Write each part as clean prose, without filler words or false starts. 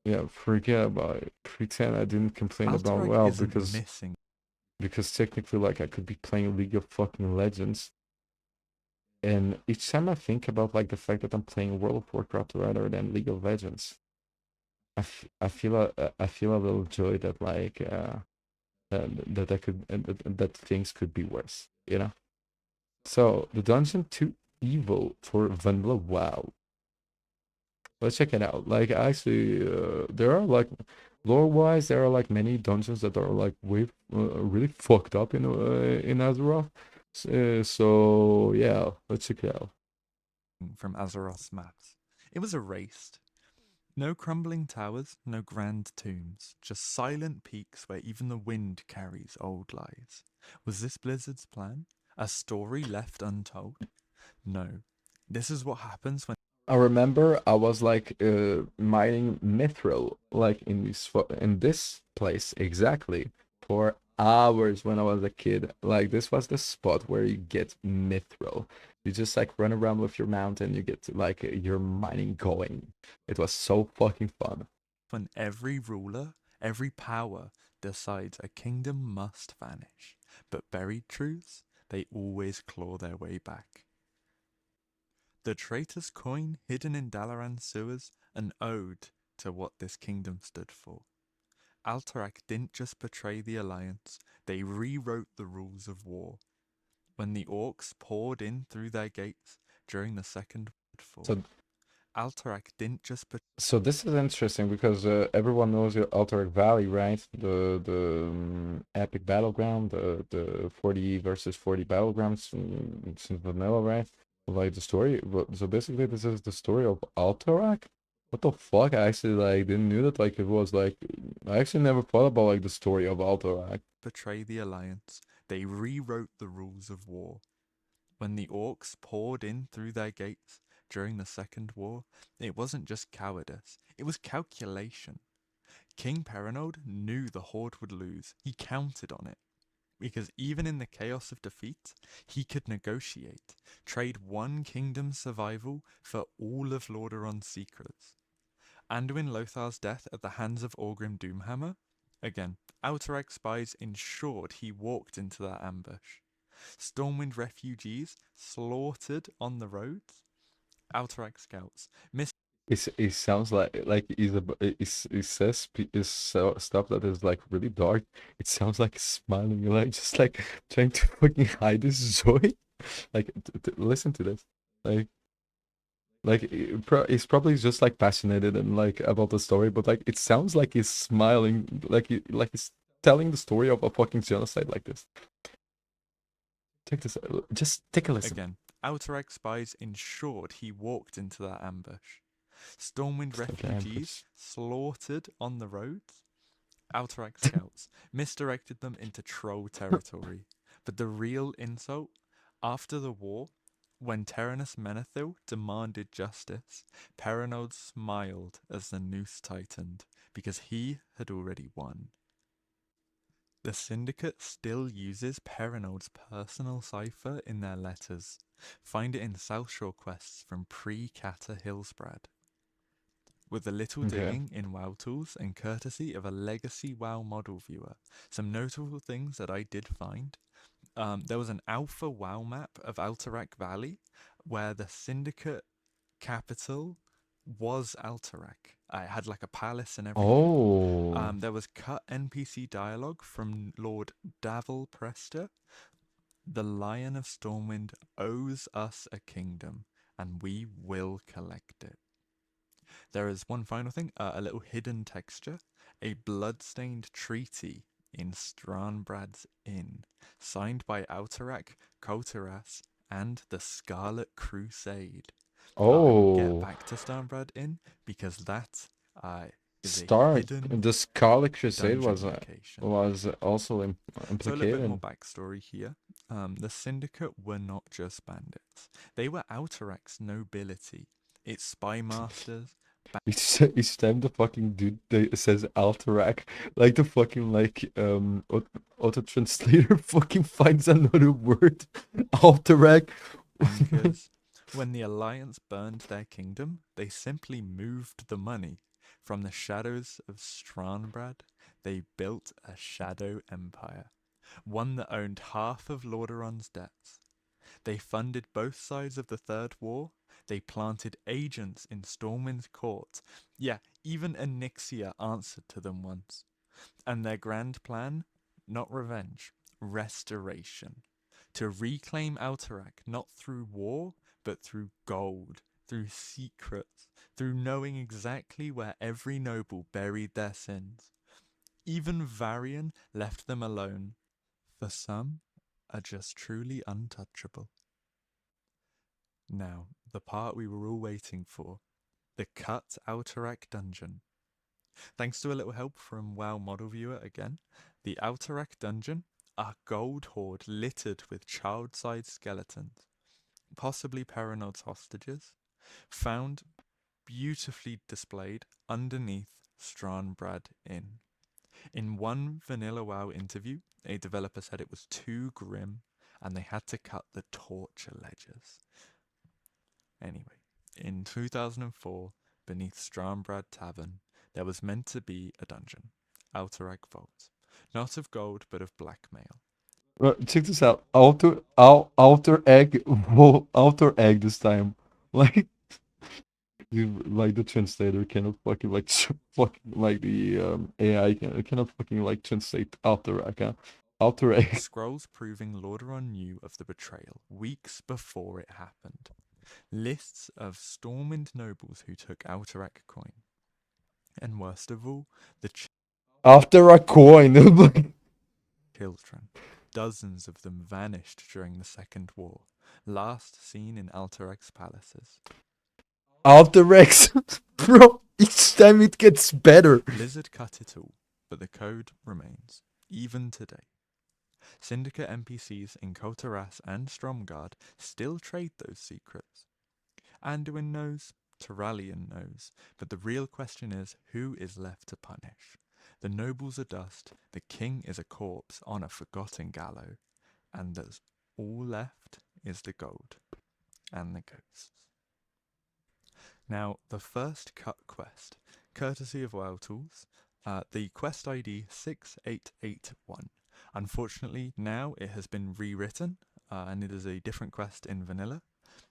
yeah, forget about it. Pretend I didn't complain about Alterac WoW isn't missing. because technically, like, I could be playing League of fucking Legends, and each time I think about like the fact that I'm playing World of Warcraft rather than League of Legends, I feel a little joy that like that I could that things could be worse, you know. So the dungeon too evil for vanilla WoW. Let's check it out. Like actually, there are like lore wise, there are like many dungeons that are like way really fucked up in Azeroth. So yeah, let's check it out. From Azeroth's maps. It was erased. No crumbling towers, no grand tombs, just silent peaks where even the wind carries old lies. Was this Blizzard's plan? A story left untold? No. This is what happens when I remember I was like mining mithril like in this place exactly for hours when I was a kid. Like this was the spot where you get mithril. You just like run around with your mount and you get like your mining going. It was so fucking fun. every ruler, every power decides a kingdom must vanish. But buried truths, they always claw their way back. The traitor's coin hidden in Dalaran's sewers, an ode to what this kingdom stood for. Alterac didn't just betray the alliance, they rewrote the rules of war. When the orcs poured in through their gates during the Second War, So Alterac didn't just so this is interesting because everyone knows the Alterac Valley, right? The epic battleground, the 40 versus 40 battlegrounds since vanilla, right? Like the story. So basically, this is the story of Alterac. What the fuck? I actually like didn't knew that. Like it was like I actually never thought about like the story of Alterac. betray the alliance, they rewrote the rules of war. When the orcs poured in through their gates during the Second War, it wasn't just cowardice, it was calculation. King Perinold knew the Horde would lose. He counted on it. Because even in the chaos of defeat, he could negotiate, trade one kingdom's survival for all of Lordaeron's secrets. Anduin Lothar's death at the hands of Orgrim Doomhammer? Again, Alterac spies ensured he walked into that ambush. Stormwind refugees slaughtered on the roads? Alterac scouts It sounds like it says stuff that is like really dark. It sounds like he's smiling, like just like trying to fucking hide his joy. Like listen to this. Like he's probably just like passionate and like about the story, but like it sounds like he's smiling, like he's telling the story of a fucking genocide like this. Take this. Just take a listen. again. Alterac spies ensured he walked into that ambush. Stormwind It's like refugees ambush. slaughtered on the roads? Alterac scouts misdirected them into troll territory. But the real insult? After the war, when Tyrannus Menethil demanded justice, Perinold smiled as the noose tightened, because he had already won. The Syndicate still uses Perinold's personal cipher in their letters. Find it in South Shore quests from pre-Cata Hillsbrad. With a little Okay. digging in WoW tools and courtesy of a legacy WoW model viewer, some notable things that I did find. There was an alpha WoW map of Alterac Valley where the Syndicate capital was Alterac. It had like a palace and everything. Oh. There was cut NPC dialogue from Lord Davil Prester. The Lion of Stormwind owes us a kingdom, and we will collect it. There is one final thing, a little hidden texture, a blood-stained treaty in Stranbrad's Inn, signed by Alterac, Kolteras, and the Scarlet Crusade. I will get Oh. back to Stranbrad Inn because that is a Star hidden the Scarlet Crusade dungeon location. was also So a little bit more implicated. backstory here. The Syndicate were not just bandits; they were Alterac's nobility. Its spy masters, Each time the fucking dude says Alterac, like the fucking like auto translator fucking finds another word. Alterac. bankers. When the Alliance burned their kingdom, they simply moved the money From the shadows of Stranbrad, they built a shadow empire, one that owned half of Lordaeron's debts. They funded both sides of the Third War. They planted agents in Stormwind's court. Yeah, even Onyxia answered to them once. And their grand plan? Not revenge, restoration. To reclaim Alterac not through war, but through gold, through secrets, through knowing exactly where every noble buried their sins. Even Varian left them alone. For some are just truly untouchable. Now, the part we were all waiting for, the cut Alterac dungeon. Thanks to a little help from WoW Model Viewer again, the Alterac dungeon, a gold hoard littered with child-sized skeletons, possibly Perenod's hostages, found beautifully displayed underneath Stranbrad Inn. In one vanilla WoW interview, a developer said it was too grim and they had to cut the torture ledgers. Anyway, in 2004, beneath Stranbrad Tavern, there was meant to be a dungeon, Alterac Vault. Not of gold, but of blackmail. Check this out. Alter egg, alter egg this time. Like, like the translator cannot fucking like fucking like the AI cannot fucking like translate Alterac. Huh? Alter egg. Scrolls proving Lordaeron knew of the betrayal weeks before it happened. Lists of Stormwind nobles who took Alterac coin. And worst of all, the After a coin. children. Dozens of them vanished during the Second War, last seen in Alterac's palaces. Alterac, bro. Each time it gets better. Blizzard cut it all, but the code remains, even today. Syndicate NPCs in Kotaras and Stromgarde still trade those secrets. Anduin knows, Turalyon knows, but the real question is who is left to punish? The nobles are dust, the king is a corpse on a forgotten gallows, and there's all left is the gold and the ghosts. Now, the first cut quest, courtesy of WoW Tools, the quest ID 6881. Unfortunately, now it has been rewritten, and it is a different quest in vanilla.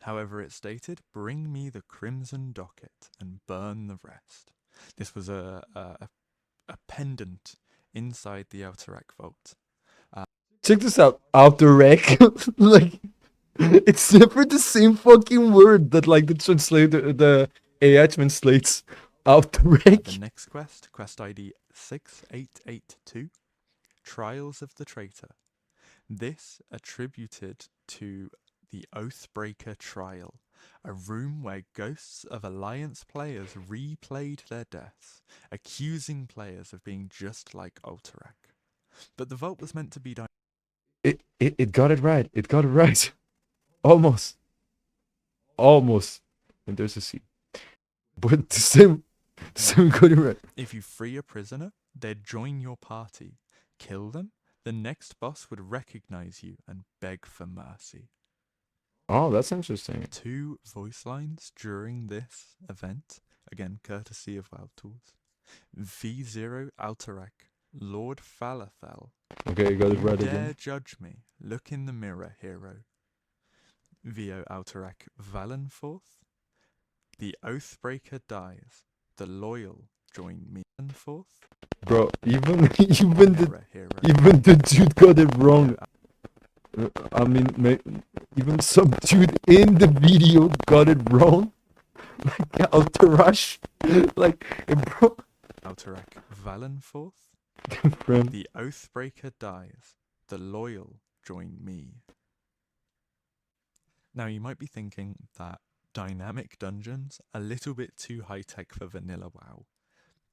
However, it stated, "Bring me the crimson docket and burn the rest." This was a pendant inside the Alterac vault. Check this out. Alterac. Like, it's never the same fucking word that like the AI translates Alterac. The next quest, quest ID 6882, Trials of the Traitor. This attributed to the Oathbreaker trial, a room where ghosts of Alliance players replayed their deaths, accusing players of being just like Alterac. But the vault was meant to be It got it right. It got it right. Almost. Almost. And there's a C. But the same got it right. If you free a prisoner, they'd join your party. Kill them, the next boss would recognize you and beg for mercy. Oh, that's interesting. 2 voice lines during this event, again courtesy of WoW Tools. V0 Alterac, Lord Falathel. Okay, you got it right Dare again. judge me, look in the mirror, hero. VO Alterac Valenforth. The Oathbreaker dies, the loyal join me. Valenforth. Bro, even Hero. even the dude got it wrong. I mean, even some dude in the video got it wrong. Like Alterac, like bro. Alterac Valenforth. Friend. The Oathbreaker dies, the loyal join me. Now you might be thinking that dynamic dungeons are a little bit too high tech for vanilla WoW,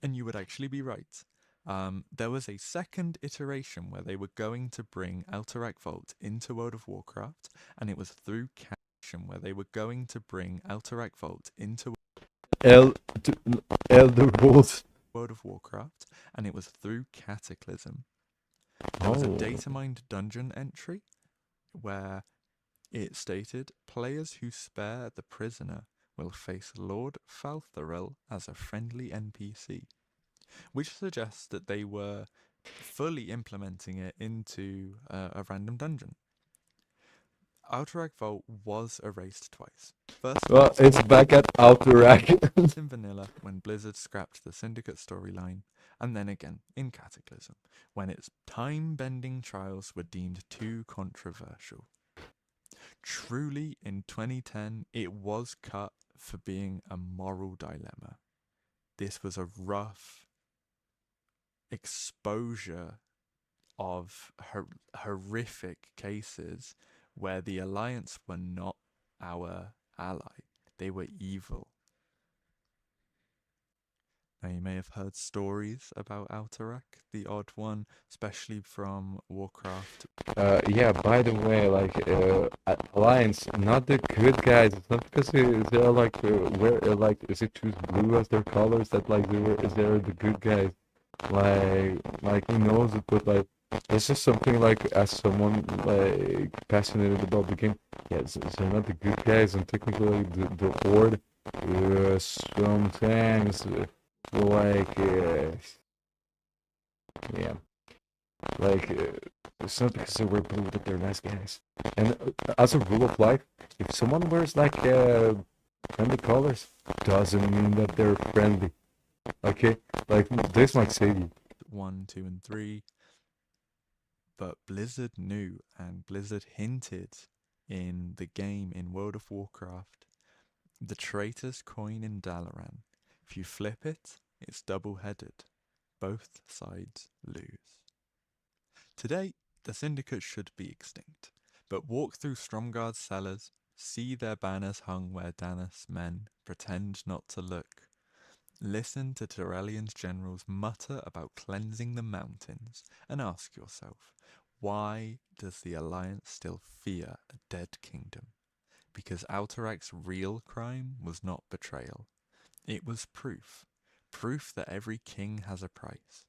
and you would actually be right. There was a second iteration where they were going to bring Alterac Vault into World of Warcraft, and it was through Cataclysm where they were going to bring Alterac Vault into Elder Wolf. World of Warcraft, and it was through Cataclysm. There was a data mined dungeon entry where it stated players who spare the prisoner will face Lord Faltharel as a friendly NPC, which suggests that they were fully implementing it into a random dungeon. Alterac Vault was erased twice. First Well, it's back at Alterac. in Vanilla when Blizzard scrapped the Syndicate storyline, and then again in Cataclysm when its time-bending trials were deemed too controversial. Truly, in 2010, it was cut for being a moral dilemma. This was a rough exposure of horrific cases where the Alliance were not our ally. They were evil. Now, you may have heard stories about Alterac, the odd one, especially from Warcraft. Yeah, by the way, like, Alliance, not the good guys. It's not because they're like, like, is it choose blue as their colors that, like, they're the good guys. Who knows it, but, like, it's just something, like, as someone, like, passionate about the game, yeah, they're not the good guys, and technically the Horde, sometimes, like, yeah. Like, it's not because they wear blue that they're nice guys. And as a rule of life, if someone wears like friendly colors, doesn't mean that they're friendly. Okay, like this might save you. 1, 2, and 3. But Blizzard knew, and Blizzard hinted in the game in World of Warcraft, the traitor's coin in Dalaran. If you flip it, it's double-headed. Both sides lose. Today, the Syndicate should be extinct, but walk through Stromgarde's cellars, see their banners hung where Danis men pretend not to look. Listen to Tyrellian's generals mutter about cleansing the mountains, and ask yourself, why does the Alliance still fear a dead kingdom? Because Alterac's real crime was not betrayal. It was proof. Proof that every king has a price.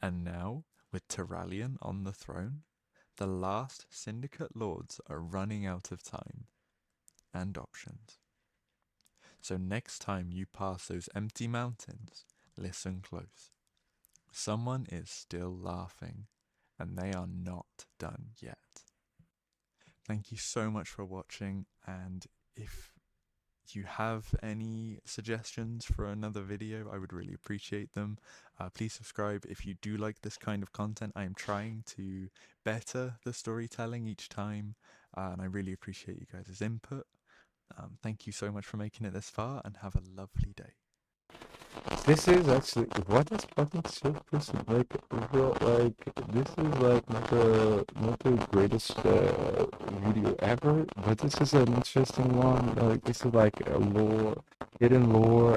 And now, with Tyrellian on the throne, the last Syndicate lords are running out of time and options. So next time you pass those empty mountains, listen close. Someone is still laughing, and they are not done yet. Thank you so much for watching, and if you have any suggestions for another video, I would really appreciate them. Please subscribe if you do like this kind of content. I am trying to better the storytelling each time, and I really appreciate you guys' input. Thank you so much for making it this far, and have a lovely day. This is actually what is fucking so person like, bro, like this is like not the greatest video ever, but this is an interesting one. Like this is like a hidden lore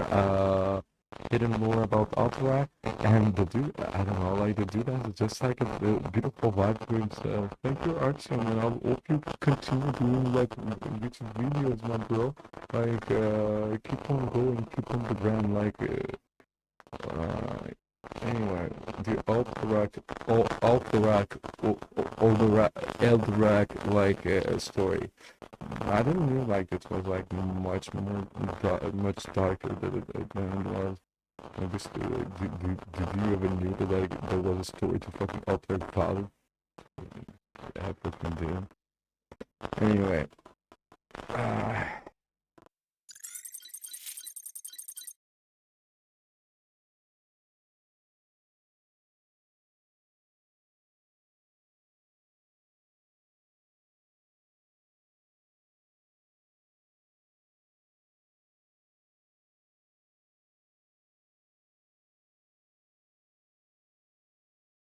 about Alterac, and the dude, I don't know, like the dude has just like a beautiful vibe to himself. Thank you, Artyom, and I hope you continue doing like YouTube videos, my bro. Like keep on going, keep on the ground, like. Anyway, the Eldrac like story. I didn't knew like it was like much darker than it was. Obviously, did you ever knew that like there was a story to fucking Alterac Valor? I fucking did. Anyway,